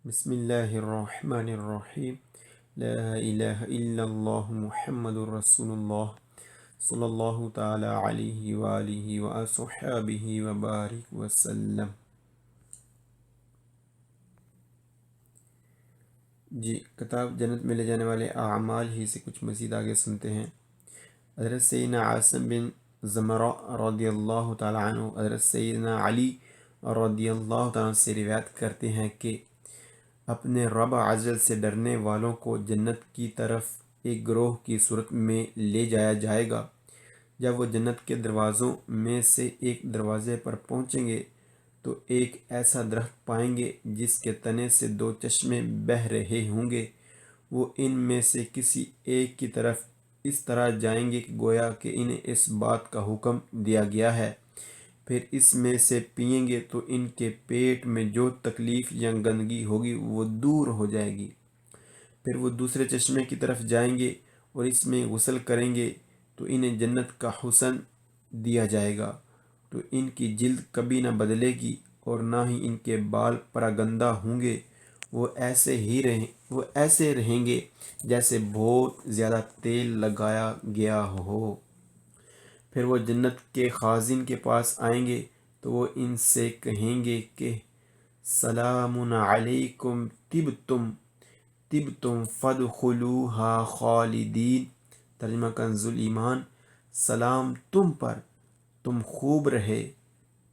بسم اللہ الرحمن الرحیم لا الہ الا اللہ محمد الرسول اللہ صلی اللہ تعالی علیہ وآلہ وصحبہ وبارک وسلم۔ جی، کتاب جنت میں لے جانے والے اعمال ہی سے کچھ مزید آگے سنتے ہیں۔ حضرت سیدنا عاصم بن زمرہ رضی اللہ تعالی عنہ حضرت سیدنا علی رضی اللہ تعالیٰ عنہ سے روایت کرتے ہیں کہ اپنے رب عزل سے ڈرنے والوں کو جنت کی طرف ایک گروہ کی صورت میں لے جایا جائے گا۔ جب وہ جنت کے دروازوں میں سے ایک دروازے پر پہنچیں گے تو ایک ایسا درخت پائیں گے جس کے تنے سے دو چشمے بہہ رہے ہوں گے۔ وہ ان میں سے کسی ایک کی طرف اس طرح جائیں گے کہ گویا کہ انہیں اس بات کا حکم دیا گیا ہے۔ پھر اس میں سے پئیں گے تو ان کے پیٹ میں جو تکلیف یا گندگی ہوگی وہ دور ہو جائے گی۔ پھر وہ دوسرے چشمے کی طرف جائیں گے اور اس میں غسل کریں گے تو انہیں جنت کا حسن دیا جائے گا، تو ان کی جلد کبھی نہ بدلے گی اور نہ ہی ان کے بال پراگندہ ہوں گے۔ وہ ایسے رہیں گے جیسے بہت زیادہ تیل لگایا گیا ہو۔ پھر وہ جنت کے خازن کے پاس آئیں گے تو وہ ان سے کہیں گے کہ سلام علیکم طبتم فادخلوها خالدین۔ ترجمہ کنز ایمان، سلام تم پر، تم خوب رہے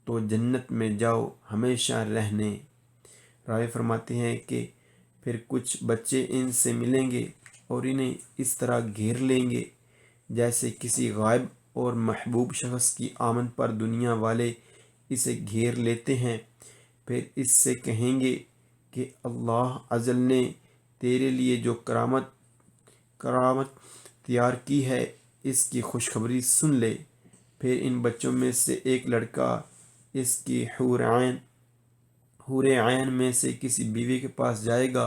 تو جنت میں جاؤ ہمیشہ رہنے۔ راوی فرماتے ہیں کہ پھر کچھ بچے ان سے ملیں گے اور انہیں اس طرح گھیر لیں گے جیسے کسی غائب اور محبوب شخص کی آمد پر دنیا والے اسے گھیر لیتے ہیں۔ پھر اس سے کہیں گے کہ اللہ عزل نے تیرے لیے جو کرامت تیار کی ہے اس کی خوشخبری سن لے۔ پھر ان بچوں میں سے ایک لڑکا اس کی حور عین میں سے کسی بیوی کے پاس جائے گا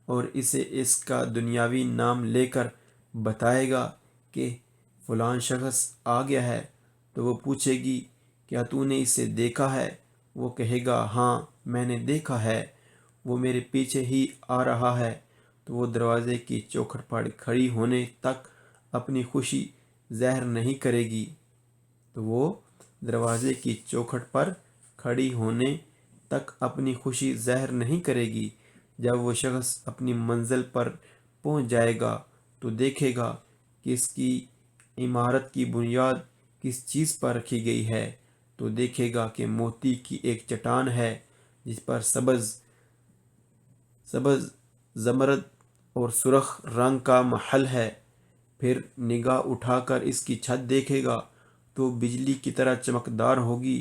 اور اسے اس کا دنیاوی نام لے کر بتائے گا کہ فلاں شخص آ گیا ہے، تو وہ پوچھے گی کیا تو نے اسے دیکھا ہے؟ وہ کہے گا ہاں میں نے دیکھا ہے، وہ میرے پیچھے ہی آ رہا ہے۔ تو وہ دروازے کی چوکھٹ پر کھڑی ہونے تک اپنی خوشی ظاہر نہیں کرے گی۔ تو وہ دروازے کی چوکھٹ پر کھڑی ہونے تک اپنی خوشی ظاہر نہیں کرے گی۔ جب وہ شخص اپنی منزل پر پہنچ جائے گا تو دیکھے گا کہ اس کی عمارت کی بنیاد کس چیز پر رکھی گئی ہے، تو دیکھے گا کہ موتی کی ایک چٹان ہے جس پر سبز زمرد اور سرخ رنگ کا محل ہے۔ پھر نگاہ اٹھا کر اس کی چھت دیکھے گا تو بجلی کی طرح چمکدار ہوگی۔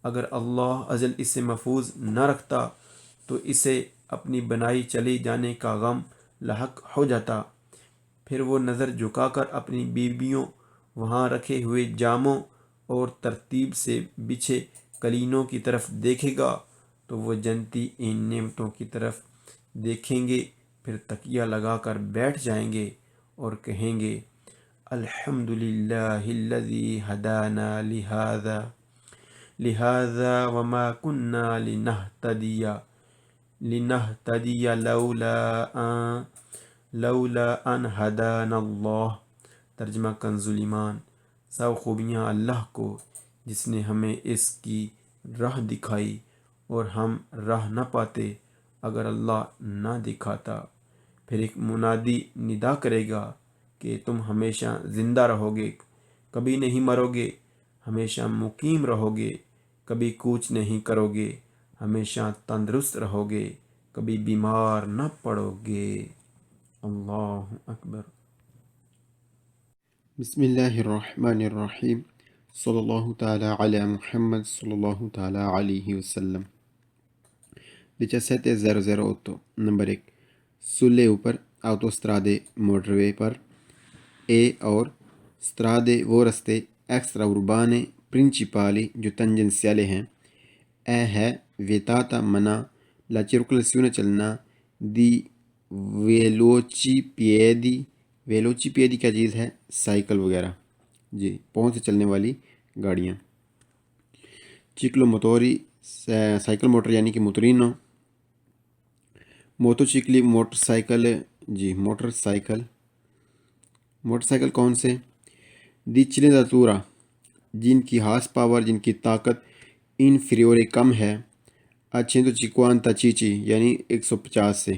اگر اللہ عزل اسے محفوظ نہ رکھتا تو اسے اپنی بنائی چلی جانے کا غم لاحق ہو جاتا۔ پھر وہ نظر جھکا کر اپنی بیویوں، وہاں رکھے ہوئے جاموں اور ترتیب سے بچھے قلینوں کی طرف دیکھے گا تو وہ جنتی ان نعمتوں کی طرف دیکھیں گے، پھر تکیہ لگا کر بیٹھ جائیں گے اور کہیں گے الحمدللہ الذی ہدانا لہذا وما كنا لنهتدی لولا ان ہدانا اللہ۔ ترجمہ کنز ایمان، سب خوبیاں اللہ کو جس نے ہمیں اس کی راہ دکھائی اور ہم راہ نہ پاتے اگر اللہ نہ دکھاتا۔ پھر ایک منادی ندا کرے گا کہ تم ہمیشہ زندہ رہو گے، کبھی نہیں مرو گے، ہمیشہ مقیم رہو گے، کبھی کوچ نہیں کرو گے، ہمیشہ تندرست رہو گے، کبھی بیمار نہ پڑو گے۔ اللہ اکبر۔ بسم اللہ الرحمن الرحیم، صلی اللہ تعالی علی محمد صلی اللہ تعالی علیہ وسلم۔ 17.008 number 1 sulle autostrade motorway per e or strade وہ رستے ایکسٹرا اربانے پرنچپالی جو تنجنسیالے ہیں۔ اے ہے ویتاتا منع لا circolazione چلنا دی ویلوچی پیدی کیا چیز ہے؟ سائیکل وغیرہ، جی پاؤں سے چلنے والی گاڑیاں۔ چکلو موتوری سائیکل موٹر یعنی کہ موٹرینو۔ موٹوچکلی موٹر سائیکل، جی موٹر سائیکل کون سے؟ دی چلینزاتورا جن کی ہارس پاور، جن کی طاقت انفیریورے کم ہے، 150 یعنی 150 سے۔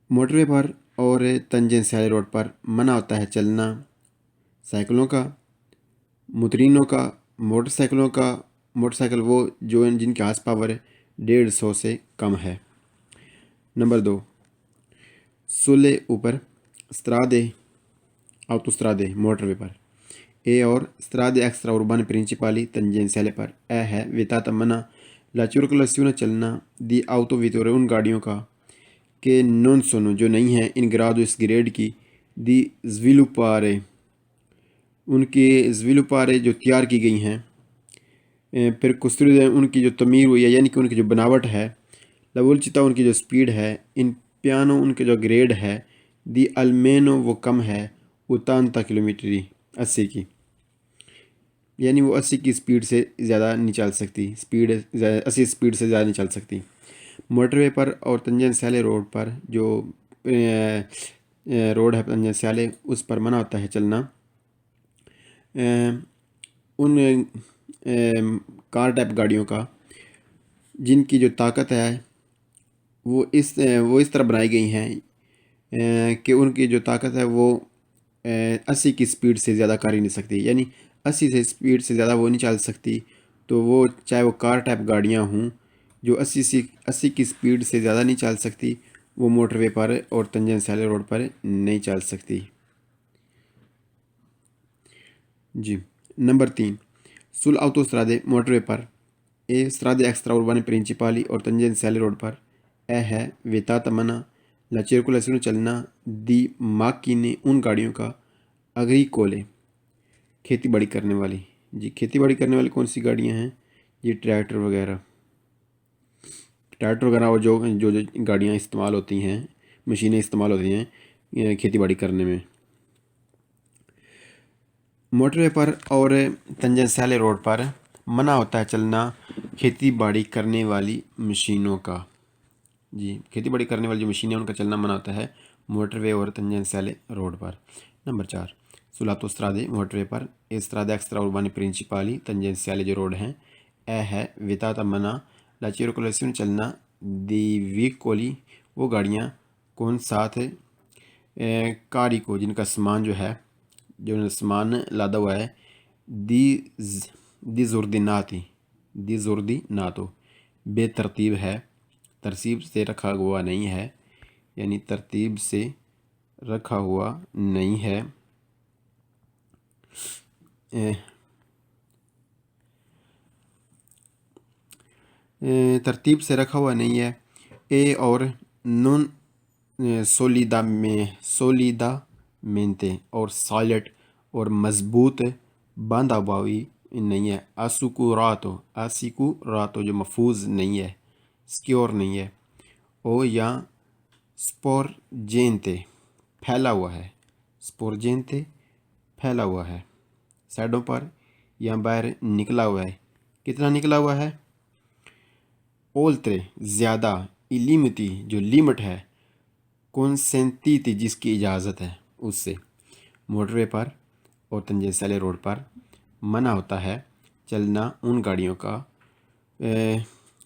موٹر وے پر اور تنجنسیالی روڈ پر منع ہوتا ہے چلنا سائیکلوں کا، مترینوں کا، موٹر سائیکل وہ جو جن کی ہارس پاور 150 سے کم ہے۔ نمبر 2، سولے اوپر strade autostrade موٹر وے پر، اے اور strade extraurban principali tangenziali پر، اے ہے vietata منع la circolazione چلنا دی autovetture ان گاڑیوں کا کہ non sono جو نہیں ہیں ان grado اس گریڈ کی دی sviluppare ان کی sviluppare جو تیار کی گئی ہیں، پھر costruire ان کی جو تعمیر ہوئی ہے یعنی کہ ان کی جو بناوٹ ہے، la velocità ان کی جو سپیڈ ہے، ان پیانو ان کے جو گریڈ ہے، دی almeno وہ کم ہے 80 کلومیٹری 80 کی، یعنی وہ 80 کی سپیڈ سے زیادہ نہیں چل سکتی، 80 سپیڈ سے زیادہ نہیں چل سکتی۔ موٹر وے پر اور تنجنسیالے روڈ پر جو روڈ ہے تنجنسیالے اس پر منع ہوتا ہے چلنا ان کار ٹائپ گاڑیوں کا جن کی جو طاقت ہے وہ اس طرح بنائی گئی ہیں کہ ان کی جو طاقت ہے وہ 80 کی سپیڈ سے زیادہ کر ہی نہیں سکتی، یعنی 80 سے سپیڈ سے زیادہ وہ نہیں چل سکتی، تو وہ چاہے وہ کار ٹائپ گاڑیاں ہوں جو 80 کی سپیڈ سے زیادہ نہیں چل سکتی، وہ موٹر وے پر اور تنجنسیالے روڈ پر نہیں چل سکتی۔ جی نمبر 3، سول autostrade موٹر وے پر، اے strade extraurban principali اور تنجنسیالے روڈ پر، اے ہے vietata منع la circolazione چلنا دی macchine ان گاڑیوں کا agricole کھیتی باڑی کرنے والی۔ جی کھیتی باڑی کرنے والی کون سی گاڑیاں ہیں؟ یہ ٹریکٹر وغیرہ اور جو گاڑیاں استعمال ہوتی ہیں، مشینیں استعمال ہوتی ہیں کھیتی باڑی کرنے میں۔ موٹر وے پر اور تنجنسیالے روڈ پر منع ہوتا ہے چلنا کھیتی باڑی کرنے والی مشینوں کا۔ جی کھیتی باڑی کرنے والی جو مشینیں ان کا چلنا منع ہوتا ہے موٹر وے اور تنجنسیالے روڈ پر۔ نمبر 4، سول autostrade موٹر وے پر، اے strade extraurban principali تنجنسیالے جو روڈ ہیں، اے ہے vietata منع la circolazione چلنا دی veicoli وہ گاڑیاں کون ساتھ کاری کو جن کا سامان جو ہے جو سامان لادا ہوا ہے دی زوردیناتو بے ترتیب ہے، ترتیب سے رکھا ہوا نہیں ہے، یعنی ترتیب سے رکھا ہوا نہیں ہے، ترتیب سے رکھا ہوا نہیں ہے، اے اور نون سولیدامنتے اور سالٹ اور مضبوط باندھا ہوا نہیں ہے، آسیکوراتو جو محفوظ نہیں ہے، سکیور نہیں ہے، او یا سپورجینتے پھیلا ہوا ہے، سائڈوں پر یا باہر نکلا ہوا ہے، کتنا نکلا ہوا ہے؟ اولترے زیادہ، ایلیمتی جو لیمٹ ہے، کنسنتیتی جس کی اجازت ہے اس سے۔ موٹر وے پر اور تنجنسیالے روڈ پر منع ہوتا ہے چلنا ان گاڑیوں کا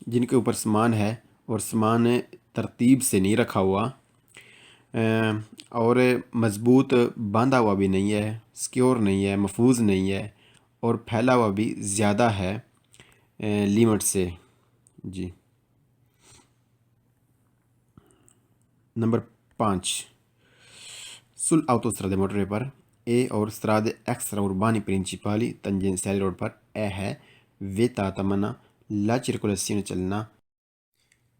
جن کے اوپر سامان ہے اور سامان ترتیب سے نہیں رکھا ہوا اور مضبوط باندھا ہوا بھی نہیں ہے، سکیور نہیں ہے، محفوظ نہیں ہے، اور پھیلا ہوا بھی زیادہ ہے لیمٹ سے۔ جی نمبر 5، سول autostrade موٹر وے پر، اے اور strade extraurbani principali تنجنسیالے روڈ پر، اے ہے vietata منع la circolazione چلنا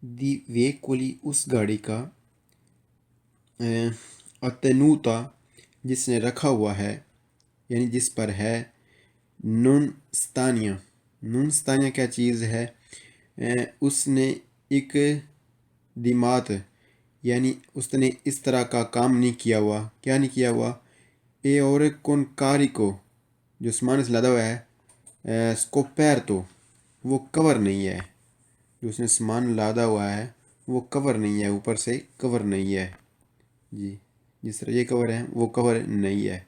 دی veicoli اس گاڑی کا attenuta جس نے رکھا ہوا ہے، یعنی جس پر ہے نون ستانیہ کیا چیز ہے؟ اس نے ایک دیمات یعنی اس نے اس طرح کا کام نہیں کیا ہوا، کیا نہیں کیا ہوا؟ اے اور کون کاری کو جو سامان سے لادا ہوا ہے سکوپیرتو وہ کور نہیں ہے، جو اس نے سامان لادا ہوا ہے وہ کور نہیں ہے، اوپر سے کور نہیں ہے. جی جس طرح یہ کور ہے وہ کور نہیں ہے.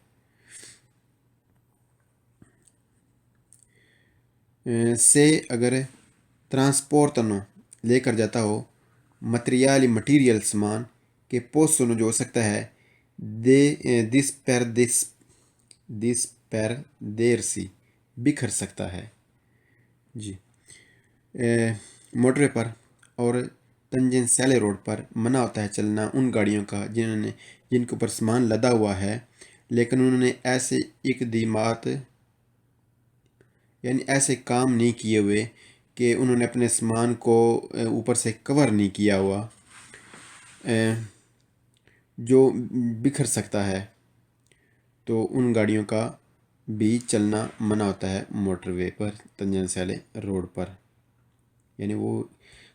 سے اگر ٹرانسپورتنو لے کر جاتا ہو مٹیریل سامان کہ possono جو ہو سکتا ہے disperdersi بکھر سکتا ہے. جی موٹر وے پر اور تنجنسیالے روڈ پر منع ہوتا ہے چلنا ان گاڑیوں کا جن کے اوپر سامان لدا ہوا ہے لیکن انہوں نے ایسے اقدامات یعنی ایسے کام نہیں کیے ہوئے کہ انہوں نے اپنے سامان کو اوپر سے کور نہیں کیا ہوا جو بکھر سکتا ہے، تو ان گاڑیوں کا بھی چلنا منع ہوتا ہے موٹر وے پر تنجنسیالے روڈ پر. یعنی وہ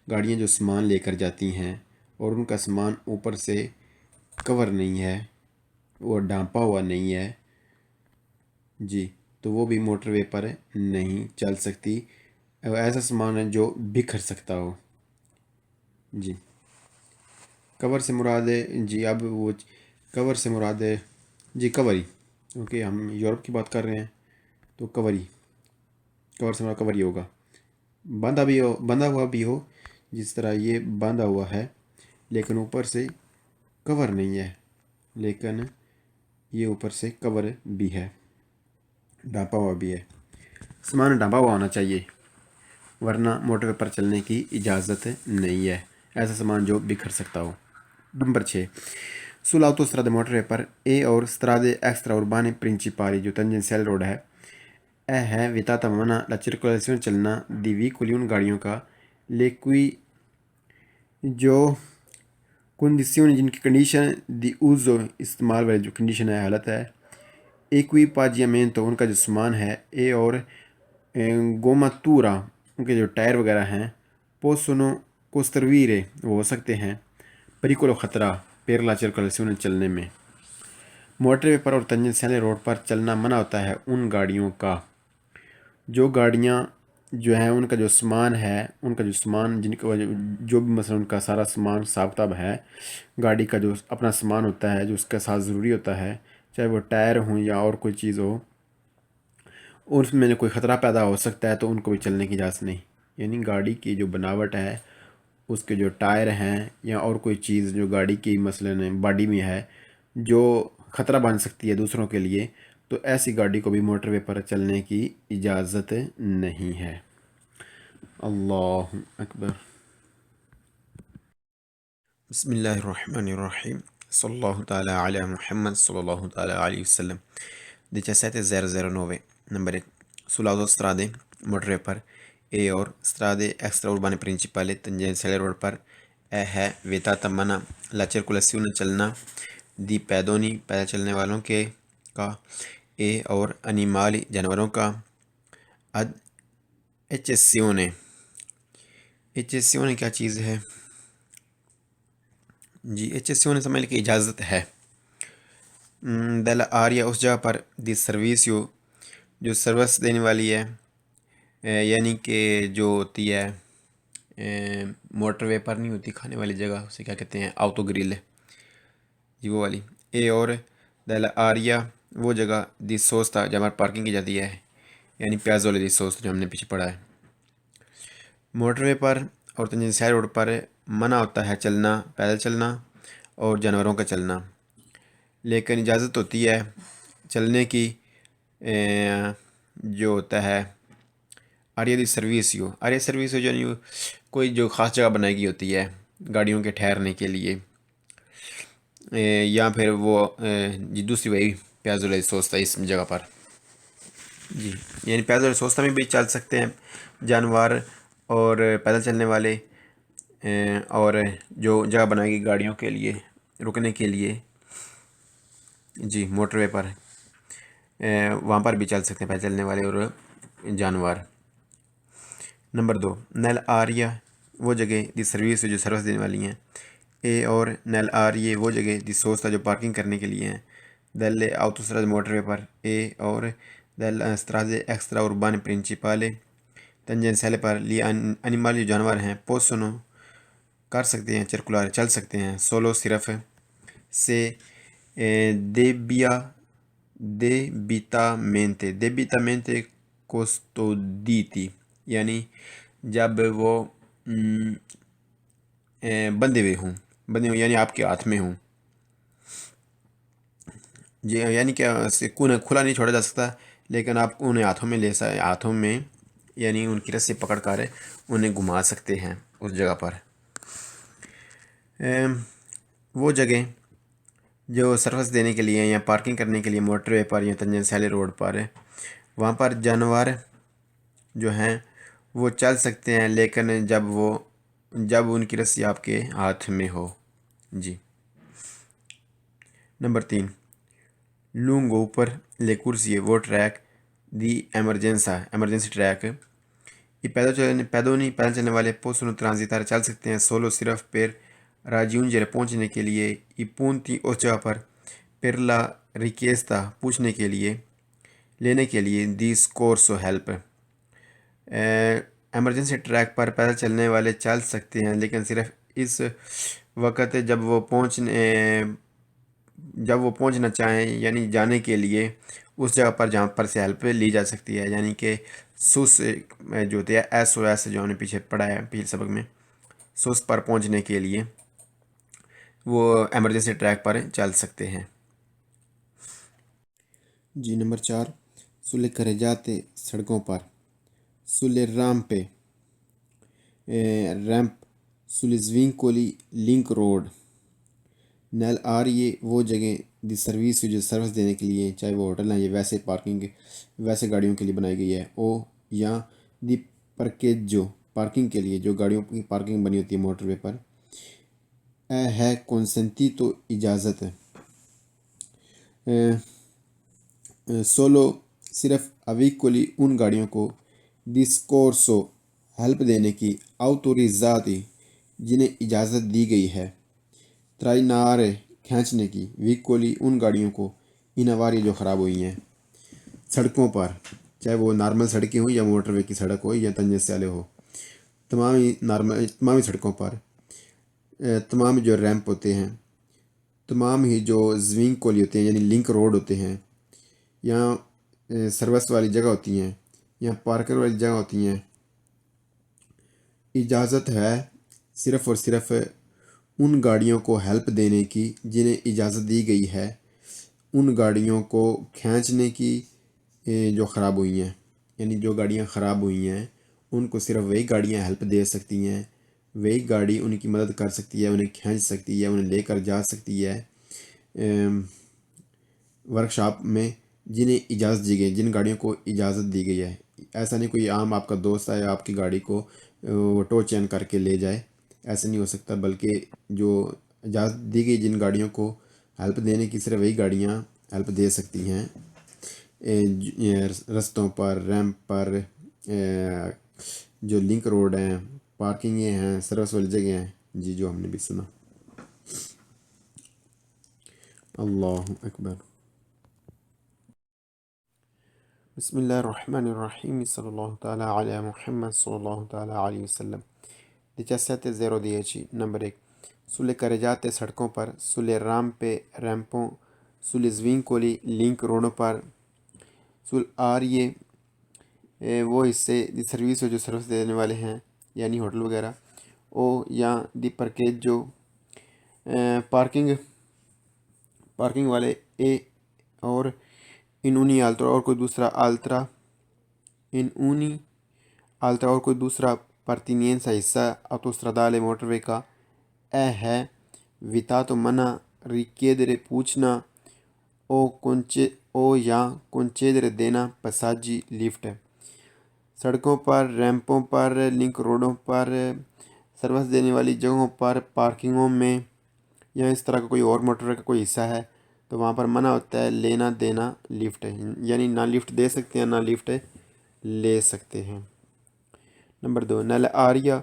گاڑیاں جو سامان لے کر جاتی ہیں اور ان کا سامان اوپر سے کور نہیں ہے، وہ ڈھانپا ہوا نہیں ہے، جی تو وہ بھی موٹر وے پر نہیں چل سکتی. ایسا سامان ہے جو بکھر سکتا ہو. جی کور سے مراد ہے جی اب وہ کور سے مراد ہے جی کوری، کیونکہ ہم یورپ کی بات کر رہے ہیں تو کور سے مراد کور ہی ہوگا. بندھا ہوا بھی ہو جس طرح یہ باندھا ہوا ہے لیکن اوپر سے کور نہیں ہے، لیکن یہ اوپر سے کور بھی ہے، ڈھانپا ہوا بھی ہے. سامان ڈھانپا ہوا ہونا چاہیے ورنہ موٹر پر چلنے کی اجازت نہیں ہے، ایسا سامان جو بکھر سکتا ہو. نمبر 6 sull'autostrada موٹر پر اے اور strade extraurbane principali جو تنجنسیال روڈ ہے ہے ویتاتا منع la circolazione چلنا دی ویکولی ان گاڑیوں کا لے کوئی جو کنڈیشن جن کی کنڈیشن دی اوزو استعمال والی جو کنڈیشن ہے حالت ہے ایکویپاجیامنٹو ان کا جو سامان ہے اے اور گوماتورا ان کے جو ٹائر وغیرہ ہیں possono costruire وہ ہو سکتے ہیں پریکولو خطرہ per la circolazione چلنے میں. موٹر وے پر اور تنجنسیالے روڈ پر چلنا منع ہوتا ہے ان گاڑیوں کا جو گاڑیاں جو ہیں ان کا جو سامان ہے ان کا جو سامان جن کا جو بھی مثلا ان کا سارا سامان حساب کتاب ہے، گاڑی کا جو اپنا سامان ہوتا ہے جو اس کے ساتھ ضروری ہوتا ہے چاہے وہ ٹائر ہوں یا اور کوئی چیز ہو اور اس میں کوئی خطرہ پیدا ہو سکتا ہے تو ان کو بھی چلنے کی اجازت نہیں. یعنی گاڑی کی جو بناوٹ ہے اس کے جو ٹائر ہیں یا اور کوئی چیز جو گاڑی کی مثلا باڈی میں ہے جو خطرہ بن سکتی ہے دوسروں کے لیے، تو ایسی گاڑی کو بھی موٹر وے پر چلنے کی اجازت نہیں ہے. اللہ اکبر. بسم اللہ الرحمن الرحیم صلی اللہ تعالی علی محمد صلی اللہ تعالی علیہ وسلم. 1709 نمبر 1 sull'autostrade موٹر وے پر اے اور strade extraurbane principali تنجنسیالے روڈ پر ہے ویتاتا منع la circolazione چلنا دی پیدونی پیدل چلنے والوں کے کا اے اور انیمالی جانوروں کا اد ایچیسیونے کیا چیز ہے جی ایچیسیونے سمجھ لیں کہ اجازت ہے. دل آریا اس جگہ پر دی سرویسیو جو سروس دینے والی ہے یعنی کہ جو ہوتی ہے موٹر وے پر نہیں ہوتی کھانے والی جگہ اسے کیا کہتے ہیں آؤٹو گریل جی وہ والی. اے اور دل آریا وہ جگہ دی سوستا جہاں پر پارکنگ کی جاتی ہے یعنی پیازولے دی سوستا جو ہم نے پیچھے پڑھا ہے. موٹر وے پر اور تنجنسیال روڈ پر منع ہوتا ہے چلنا پیدل چلنا اور جانوروں کا چلنا، لیکن اجازت ہوتی ہے چلنے کی جو ہوتا ہے آریا دی سرویسیو یعنی کوئی جو خاص جگہ بنائی گئی ہوتی ہے گاڑیوں کے ٹھہرنے کے لیے یا پھر وہ جی دوسری وہی پیازولے سوستا اس جگہ پر جی یعنی پیازولے سوستا میں بھی چل سکتے ہیں جانور اور پیدل چلنے والے اور جو جگہ بنائی گئی گاڑیوں کے لیے رکنے کے لیے جی موٹر وے پر وہاں پر بھی چل سکتے ہیں پیدل چلنے والے اور جانور. نمبر 2 نیل آریا وہ جگہ دی سروس جو سروس دینے والی ہیں اے اور نیل آریے وہ جگہ دی سوستا جو پارکنگ کرنے کے لیے ہیں. دل آؤٹوسٹراد موٹر وے پر اے اور دل strade extraurbane principali تنجنسیالے پر لی انیمال جو جانور ہیں possono کر سکتے ہیں، چرکولار چل سکتے ہیں. سولو صرف سے دیبیتامنتے کوستودیتی، یعنی جب وہ بندھے ہوئے یعنی آپ کے ہاتھ میں ہوں. جی یعنی کہ کھلا نہیں چھوڑا جا سکتا، لیکن آپ انہیں ہاتھوں میں یعنی ان کی رسی پکڑ کر انہیں گھما سکتے ہیں اس جگہ پر. وہ جگہ جو سروس دینے کے لیے یا پارکنگ کرنے کے لیے موٹر وے پر یا تنجن سیلی روڈ پر، وہاں پر جانور جو ہیں وہ چل سکتے ہیں، لیکن جب ان کی رسی آپ کے ہاتھ میں ہو. جی. نمبر 3 لونگو per le corsie وہ ٹریک دی ایمرجنسی ٹریک. یہ پیدل چلنے والے possono transitare چل سکتے ہیں سولو صرف per raggiungere پہنچنے کے لیے i punti اس جگہ پر per la richiesta پوچھنے کے لیے لینے کے لیے di soccorso help. Emergency track پر پیدل چلنے والے چل سکتے ہیں، لیکن صرف اس وقت جب وہ پہنچنا چاہیں، یعنی جانے کے لیے اس جگہ پر جہاں پر سے ہیلپ لی جا سکتی ہے. یعنی کہ سوس جو ہوتے ہیں SOS جو ہم نے پیچھے پڑھا ہے پچھلے سبق میں، سوس پر پہنچنے کے لیے وہ ایمرجنسی ٹریک پر چل سکتے ہیں. جی. نمبر 4 sulle carreggiate سڑکوں پر، sulle rampe ramp, sulle svincoli link road. نیل آریے وہ جگہ دی سروس جو سروس دینے کے لیے، چاہے وہ ہوٹل ہیں یا ویسے گاڑیوں کے لیے بنائی گئی ہے، او یا دی پرکیجو پارکنگ کے لیے جو گاڑیوں کی پارکنگ بنی ہوتی ہے موٹر وے پر. ہے کنسنتی تو اجازت. سولو صرف اویکولی ان گاڑیوں کو ڈسکورسو ہیلپ دینے کی آوتوریزاتی جنہیں اجازت دی گئی ہے. ترائنارے کھینچنے کی، ویکولی ان گاڑیوں کو انواری جو خراب ہوئی ہیں. سڑکوں پر چاہے وہ نارمل سڑکیں ہوں یا موٹر وے کی سڑک ہو یا تنجن سیالے ہو، تمامی سڑکوں پر تمام جو ریمپ ہوتے ہیں، تمام ہی جو زوینگ کولی ہوتے ہیں یعنی لنک روڈ ہوتے ہیں، یا سروس والی جگہ ہوتی ہیں یا پارکر والی جگہ ہوتی ہیں، اجازت ہے صرف اور صرف ان گاڑیوں کو ہیلپ دینے کی جنہیں اجازت دی گئی ہے، ان گاڑیوں کو کھینچنے کی جو خراب ہوئی ہیں. یعنی جو گاڑیاں خراب ہوئی ہیں ان کو صرف وہی گاڑیاں ہیلپ دے سکتی ہیں، وہی گاڑی ان کی مدد کر سکتی ہے، انہیں کھینچ سکتی ہے، انہیں لے کر جا سکتی ہے ورکشاپ میں جنہیں اجازت دی گئی، جن گاڑیوں کو اجازت دی گئی ہے. ایسا نہیں کوئی عام آپ کا دوست آئے آپ کی گاڑی کو ٹو چین کر کے لے جائے، ایسا نہیں ہو سکتا، بلکہ جو اجازت دی گئی جن گاڑیوں کو ہیلپ دینے کی صرف وہی گاڑیاں ہیلپ دے سکتی ہیں رستوں پر، ریمپ پر، جو لنک روڈ ہیں، پارکنگیں ہیں، سروس والی جگہ ہیں. جی جو ہم نے بھی سنا. اللہ اکبر. بسم اللہ الرحمن الرحیم. صلی اللہ تعالیٰ علی محمد صلی اللہ تعالیٰ علیہ وسلم. 17:10. نمبر 1 sulle carreggiate سڑکوں پر، sulle rampe ریمپوں، sulle svincoli لنک روڈوں پر، sulle arie وہ حصے دی سروس جو سروس دینے والے ہیں یعنی ہوٹل وغیرہ، او یا دی پرکیجو پارکنگ والے، اے اور انونی آلترا اور کوئی دوسرا اور کوئی دوسرا پرتینینسا حصہ آتوسترادالے موٹر وے کا. ہے ویتاتو منع ریکیدرے پوچھنا، او یا کنچیدرے دینا پساجی لفٹ. سڑکوں پر، ریمپوں پر، لنک روڈوں پر، سروس دینے والی جگہوں پر، پارکنگوں میں یا اس طرح کا کوئی اور موٹر وے کا کوئی حصہ ہے تو وہاں پر منع ہوتا ہے لینا دینا لفٹ، یعنی نہ لفٹ دے سکتے ہیں نہ لفٹ لے سکتے ہیں. نمبر 2 نیل آریا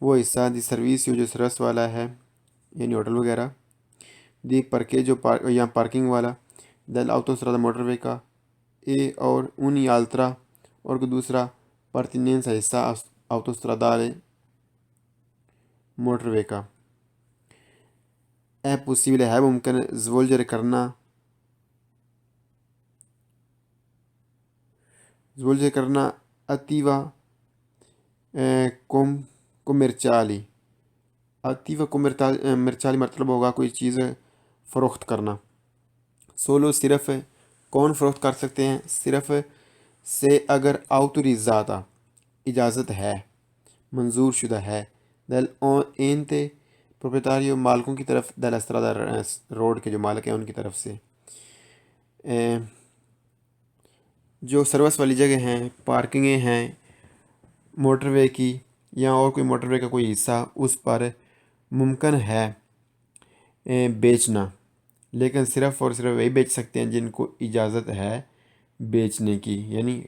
وہ حصہ دی سروس جو سروس والا ہے یعنی ہوٹل وغیرہ، دی پرکے جو یا پارکنگ والا، دل آوتوسترادا موٹر وے کا، اے اور اونی آلترا اور کوئی دوسرا پرتینینسا حصہ آوتوسترادالے موٹر وے کا. ہے پوسیبل ہے ممکن زولجر کرنا attiva commerciali. attiva commerciali مطلب ہوگا کوئی چیز فروخت کرنا. سولو صرف کون فروخت کر سکتے ہیں؟ صرف سے اگر autorizata اجازت ہے، منظور شدہ ہے، دل اینتے پروپریٹاریو مالکوں کی طرف، دل استرادا روڈ کے جو مالک ہیں ان کی طرف سے. جو سروس والی جگہ ہیں، پارکنگیں ہیں موٹر وے کی یا اور کوئی موٹر وے کا کوئی حصہ، اس پر ممکن ہے بیچنا، لیکن صرف اور صرف وہی بیچ سکتے ہیں جن کو اجازت ہے بیچنے کی. یعنی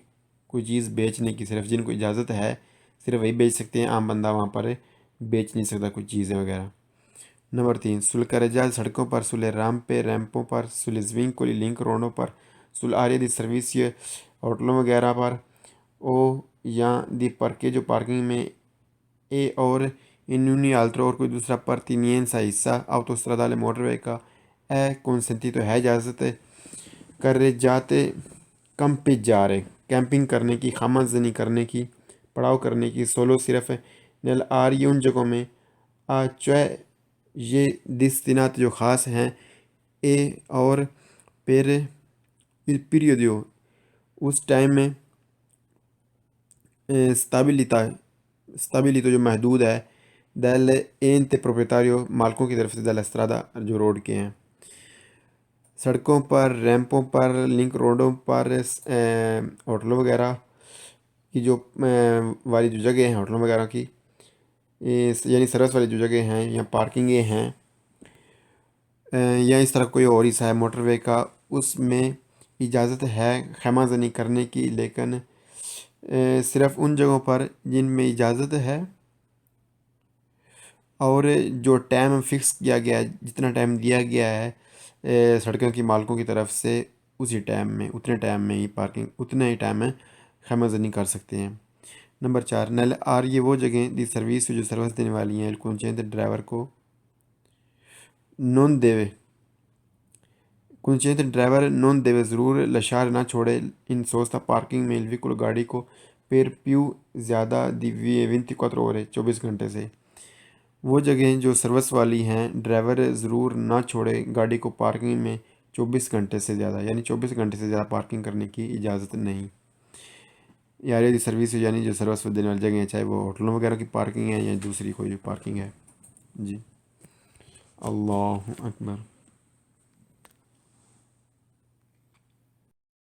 کوئی چیز بیچنے کی صرف جن کو اجازت ہے صرف وہی بیچ سکتے ہیں، عام بندہ وہاں پر بیچ نہیں سکتا کوئی چیزیں وغیرہ. نمبر 3 سل کرجال سڑکوں پر، سل ریمپوں پر، سل زوینکولی لنک روڈوں پر، سل آریا دی سروس ہوٹلوں وغیرہ پر، او یا دی پرکے جو پارکنگ میں اے اور انیونی آلترو اور کوئی دوسرا پرتینینسا حصہ آوتوسترادالے موٹر وے کا اے کنسنتی تو ہے اجازت کر جاتے کمپیجارے کیمپنگ کرنے کی، خامہ زنی کرنے کی، پڑاؤ کرنے کی. سولو صرف نل آر ان جگہوں میں چوئے یہ دستینات جو خاص ہیں اے اور پھر پیریودیو اس ٹائم میں اسٹیبلٹی جو محدود ہے دل اینتے پروپریٹاریو مالکوں کی طرف سے دل استرادا جو روڈ کے ہیں. سڑکوں پر، ریمپوں پر، لنک روڈوں پر، ہوٹلوں وغیرہ کی جو والی جو جگہ ہیں ہوٹلوں وغیرہ کی، یعنی سروس والی جو جگہ ہیں یا پارکنگیں ہیں یا اس طرح کوئی اور حصہ ہے موٹر وے کا، اس میں اجازت ہے خیمہ زنی کرنے کی، لیکن صرف ان جگہوں پر جن میں اجازت ہے اور جو ٹائم فکس کیا گیا ہے، جتنا ٹائم دیا گیا ہے سڑکوں کی مالکوں کی طرف سے، اسی ٹائم میں اتنے ہی ٹائم میں خیمہ زنی کر سکتے ہیں. نمبر 4 نل آر یہ وہ جگہیں دی سروس جو سروس دینے والی ہیں کنچینتے ڈرائیور کو نون دیوے کنچینتے ڈرائیور نون دیوے ضرور لشار نہ چھوڑے ان سوستا پارکنگ میں ویکول گاڑی کو پیر پیو زیادہ دی 24 ore 24 گھنٹے سے. وہ جگہیں جو سروس والی ہیں ڈرائیور ضرور نہ چھوڑے گاڑی کو پارکنگ میں 24 گھنٹے سے زیادہ، یعنی 24 گھنٹے سے زیادہ پارکنگ کرنے کی اجازت نہیں. یاری دی سروس یعنی جو سروس دینے والی جگہیں ہیں، چاہے وہ ہوٹلوں وغیرہ کی پارکنگ ہے یا دوسری کوئی پارکنگ ہے. جی اللہ اکبر.